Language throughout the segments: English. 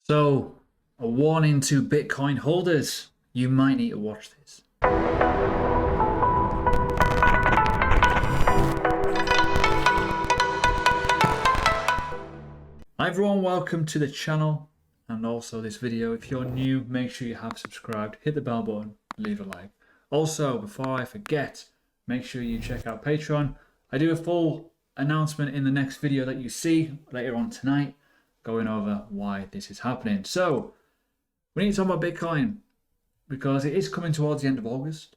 So, a warning to Bitcoin holders, you might need to watch this. Hi everyone, welcome to the channel and also this video. If you're new, make sure you have subscribed, hit the bell button, leave a like. Also, before I forget, make sure you check out Patreon. I do a full announcement in the next video that you see later on tonight, going over why this is happening. So, we need to talk about Bitcoin because it is coming towards the end of August.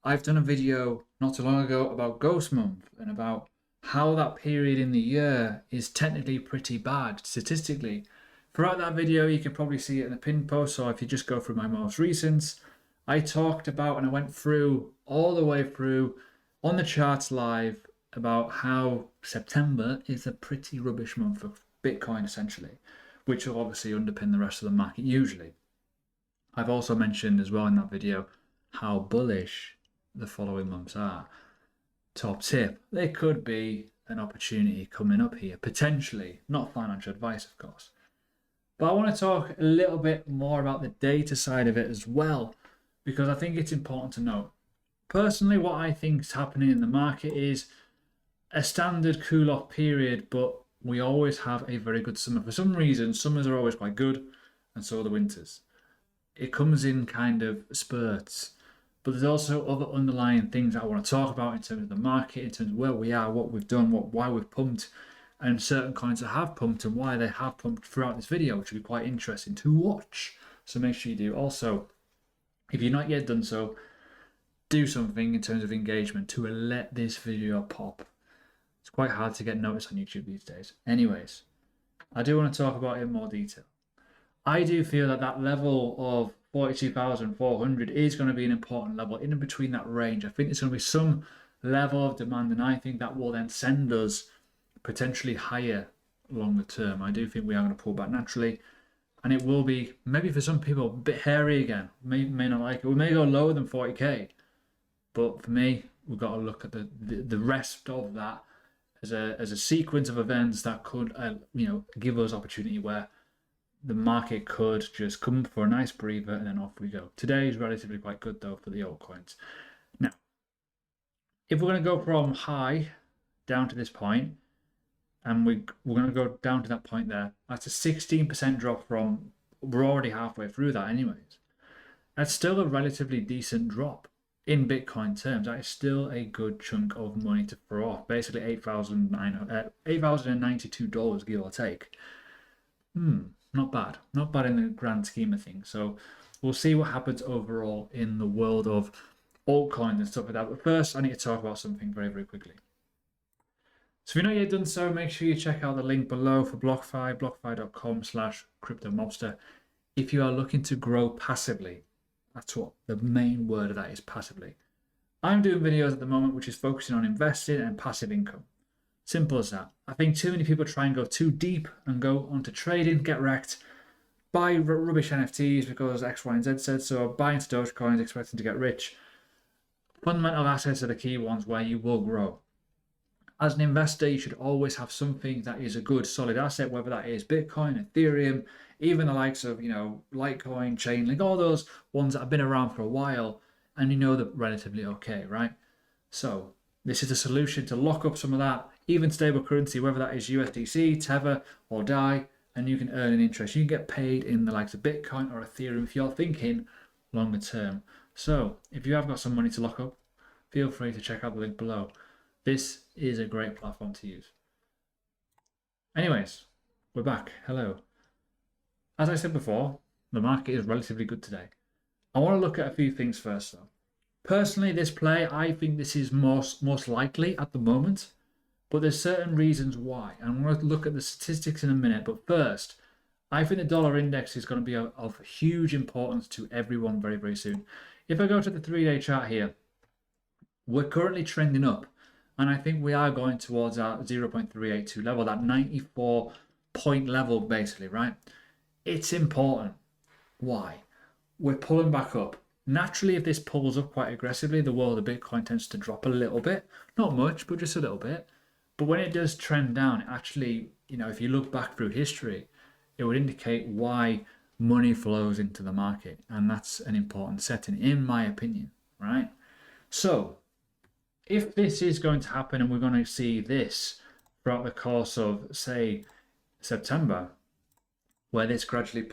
I've done a video not too long ago about Ghost Month and about how that period in the year is technically pretty bad statistically. Throughout that video, you can probably see it in the pinned post, so if you just go through my most recent, I talked about and I went through all the way through on the charts live about how September is a pretty rubbish month for Bitcoin essentially, which will obviously underpin the rest of the market usually. I've also mentioned as well in that video how bullish the following months are. Top tip, there could be an opportunity coming up here, potentially, not financial advice of course. But I want to talk a little bit more about the data side of it as well, because I think it's important to note. Personally, what I think is happening in the market is a standard cool-off period, but we always have a very good summer. For some reason, summers are always quite good, and so are the winters. It comes in kind of spurts, but there's also other underlying things I want to talk about in terms of the market, in terms of where we are, what we've done, why we've pumped, and certain coins that have pumped and why they have pumped throughout this video, which will be quite interesting to watch. So make sure you do. Also, if you've not yet done so, do something in terms of engagement to let this video pop. It's quite hard to get noticed on YouTube these days. Anyways, I do want to talk about it in more detail. I do feel that that level of 42,400 is going to be an important level in between that range. I think there's going to be some level of demand, and I think that will then send us potentially higher longer term. I do think we are going to pull back naturally, and it will be maybe for some people a bit hairy again. May not like it. We may go lower than 40k, but for me, we've got to look at the rest of that as a sequence of events that could give us opportunity where the market could just come for a nice breather and then off we go. Today is relatively quite good though for the altcoins. Now, if we're going to go from high down to this point, and we're going to go down to that point there, that's a 16% drop from, we're already halfway through that anyways. That's still a relatively decent drop in Bitcoin terms. That is still a good chunk of money to throw off. Basically $8,092 give or take. Not bad. Not bad in the grand scheme of things. So we'll see what happens overall in the world of altcoins and stuff like that. But first, I need to talk about something very, very quickly. So if you've not yet done so, make sure you check out the link below for BlockFi, blockfi.com/cryptomobster. If you are looking to grow passively, that's what the main word of that is, passively. I'm doing videos at the moment which is focusing on investing and passive income. Simple as that. I think too many people try and go too deep and go onto trading, get wrecked, buy rubbish NFTs because X, Y, and Z said so, buy into Dogecoins expecting to get rich. Fundamental assets are the key ones where you will grow. As an investor, you should always have something that is a good solid asset, whether that is Bitcoin, Ethereum, even the likes of, Litecoin, Chainlink, all those ones that have been around for a while and you know they're relatively okay, right? So this is a solution to lock up some of that, even stable currency, whether that is USDC, Tether, or DAI, and you can earn an interest. You can get paid in the likes of Bitcoin or Ethereum if you're thinking longer term. So if you have got some money to lock up, feel free to check out the link below. This is a great platform to use. Anyways, we're back. Hello. As I said before, the market is relatively good today. I want to look at a few things first though. Personally, this play, I think this is most likely at the moment, but there's certain reasons why. And I'm going to look at the statistics in a minute, but first, I think the dollar index is going to be of huge importance to everyone very, very soon. If I go to the 3-day chart here, we're currently trending up. And I think we are going towards our 0.382 level, that 94 point level basically, right? It's important. Why? We're pulling back up. Naturally, if this pulls up quite aggressively, the world of Bitcoin tends to drop a little bit. Not much, but just a little bit. But when it does trend down, it actually, if you look back through history, it would indicate why money flows into the market. And that's an important setting, in my opinion, right? So if this is going to happen and we're going to see this throughout the course of, say, September, where this gradually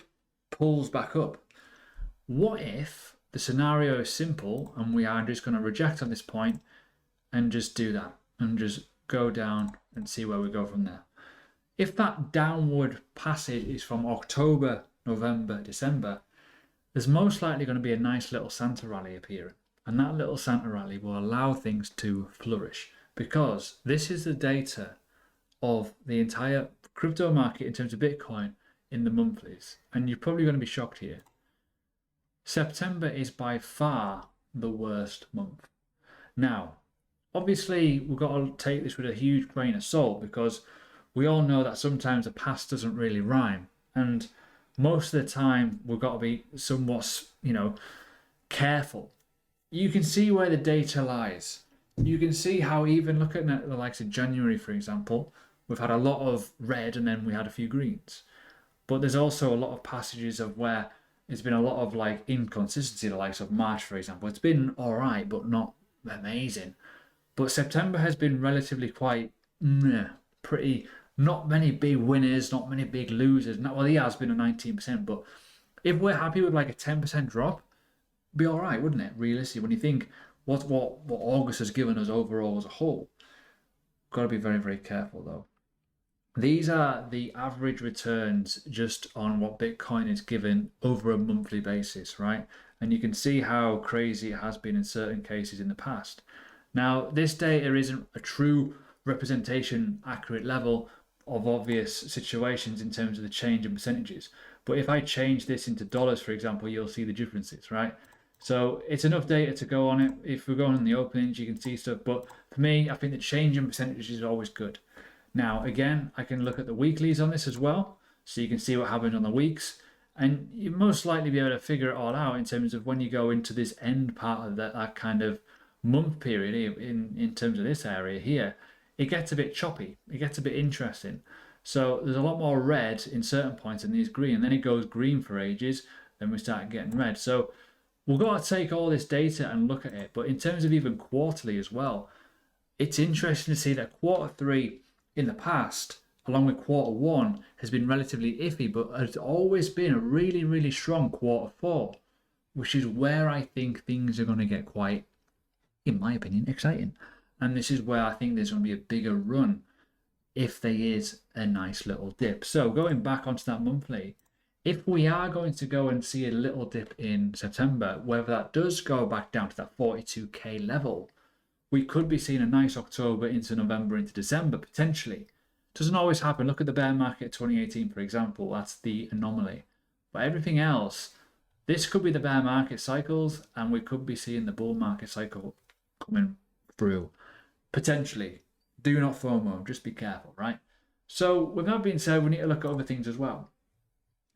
pulls back up, what if the scenario is simple and we are just going to reject on this point and just do that and just go down and see where we go from there? If that downward passage is from October, November, December, there's most likely going to be a nice little Santa rally appearing. And that little Santa rally will allow things to flourish, because this is the data of the entire crypto market in terms of Bitcoin in the monthlies. And you're probably going to be shocked here. September is by far the worst month. Now, obviously, we've got to take this with a huge grain of salt, because we all know that sometimes the past doesn't really rhyme. And most of the time, we've got to be somewhat, careful. You can see where the data lies. You can see how, even looking at the likes of January, for example, we've had a lot of red and then we had a few greens. But there's also a lot of passages of where there's been a lot of inconsistency, the likes of March, for example. It's been all right, but not amazing. But September has been relatively quite pretty. Not many big winners, not many big losers. Well, he has been a 19%, but if we're happy with a 10% drop, be all right, wouldn't it? Realistically, when you think what August has given us overall as a whole, got to be very, very careful though. These are the average returns just on what Bitcoin is given over a monthly basis, right? And you can see how crazy it has been in certain cases in the past. Now, this data isn't a true representation, accurate level of obvious situations in terms of the change in percentages. But if I change this into dollars, for example, you'll see the differences, right? So it's enough data to go on it. If we're going on the openings, you can see stuff. But for me, I think the change in percentages is always good. Now, again, I can look at the weeklies on this as well. So you can see what happened on the weeks. And you most likely be able to figure it all out in terms of when you go into this end part of that kind of month period in terms of this area here. It gets a bit choppy. It gets a bit interesting. So there's a lot more red in certain points and there's green. And then it goes green for ages. Then we start getting red. So we've got to take all this data and look at it. But in terms of even quarterly as well, it's interesting to see that quarter 3 in the past, along with quarter 1, has been relatively iffy, but has always been a really, really strong quarter 4, which is where I think things are going to get quite, in my opinion, exciting. And this is where I think there's going to be a bigger run if there is a nice little dip. So going back onto that monthly, if we are going to go and see a little dip in September, whether that does go back down to that 42k level, we could be seeing a nice October into November into December potentially. Doesn't always happen. Look at the bear market 2018, for example. That's the anomaly. But everything else, this could be the bear market cycles, and we could be seeing the bull market cycle coming through. Potentially. Do not FOMO. Just be careful, right? So with that being said, we need to look at other things as well.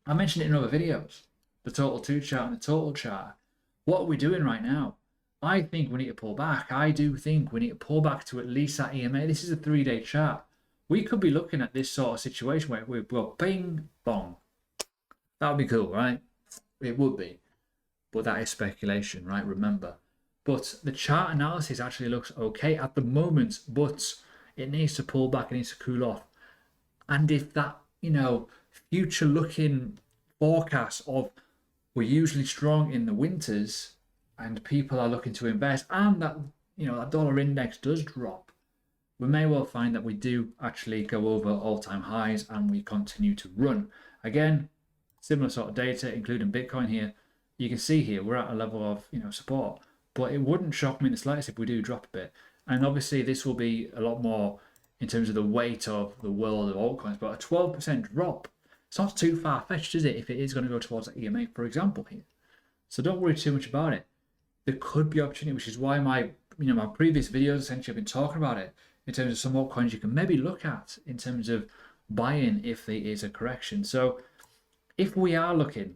I mentioned it in other videos. The total 2 chart and the total chart. What are we doing right now? I think we need to pull back. I do think we need to pull back to at least that EMA. This is a 3-day chart. We could be looking at this sort of situation where we go bing, bong. That would be cool, right? It would be. But that is speculation, right? Remember. But the chart analysis actually looks okay at the moment, but it needs to pull back, it needs to cool off. And if that, future looking forecast of we're usually strong in the winters and people are looking to invest, and that, that dollar index does drop, we may well find that we do actually go over all-time highs and we continue to run. Again, similar sort of data, including Bitcoin here. You can see here, we're at a level of, support. But it wouldn't shock me in the slightest if we do drop a bit. And obviously this will be a lot more in terms of the weight of the world of altcoins. But a 12% drop, it's not too far-fetched, is it, if it is going to go towards the EMA, for example, here. So don't worry too much about it. There could be opportunity, which is why my previous videos essentially have been talking about it in terms of some altcoins you can maybe look at in terms of buying if there is a correction. So if we are looking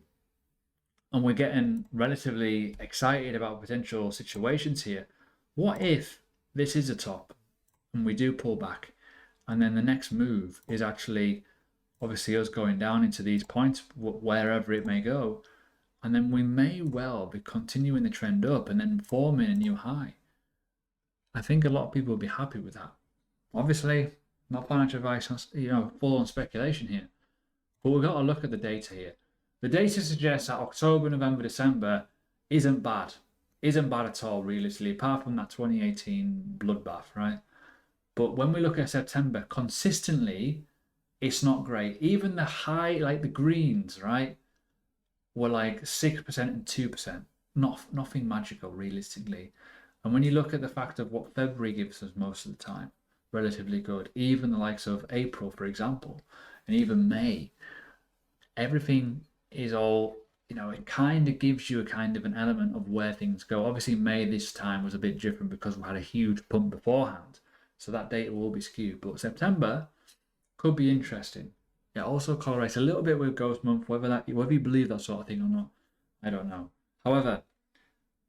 and we're getting relatively excited about potential situations here, what if this is a top and we do pull back and then the next move is actually obviously us going down into these points, wherever it may go, and then we may well be continuing the trend up and then forming a new high. I think a lot of people will be happy with that. Obviously, not financial advice, full on speculation here. But we've got to look at the data here. The data suggests that October, November, December isn't bad. Isn't bad at all, realistically, apart from that 2018 bloodbath, right? But when we look at September, consistently, it's not great. Even the high, like the greens, right, were like 6% and 2%. Nothing magical, realistically. And when you look at the fact of what February gives us most of the time, relatively good. Even the likes of April, for example, and even May, everything is all, it kind of gives you a kind of an element of where things go. Obviously, May this time was a bit different because we had a huge pump beforehand. So that data will be skewed. But September could be interesting. It also correlates a little bit with Ghost Month, whether you believe that sort of thing or not, I don't know. However,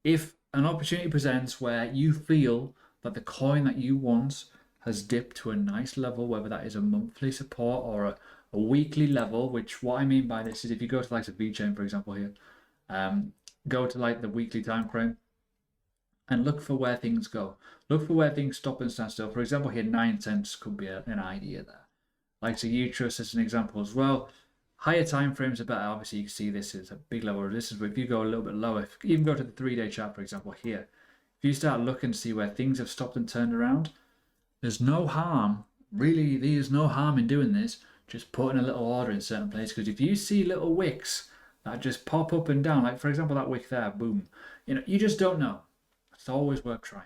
if an opportunity presents where you feel that the coin that you want has dipped to a nice level, whether that is a monthly support or a weekly level, which what I mean by this is if you go to like the VeChain, for example, here, go to like the weekly time frame and look for where things go. Look for where things stop and stand still. For example, here 9 cents could be an idea there. Like so Utrust as an example as well. Higher time frames are better. Obviously, you can see this is a big level of resistance, but if you go a little bit lower, if you even go to the 3-day chart, for example, here, if you start looking to see where things have stopped and turned around, there's no harm, really, there's no harm in doing this, just putting a little order in certain places. Because if you see little wicks that just pop up and down, like for example, that wick there, boom, you just don't know. It's always worth trying.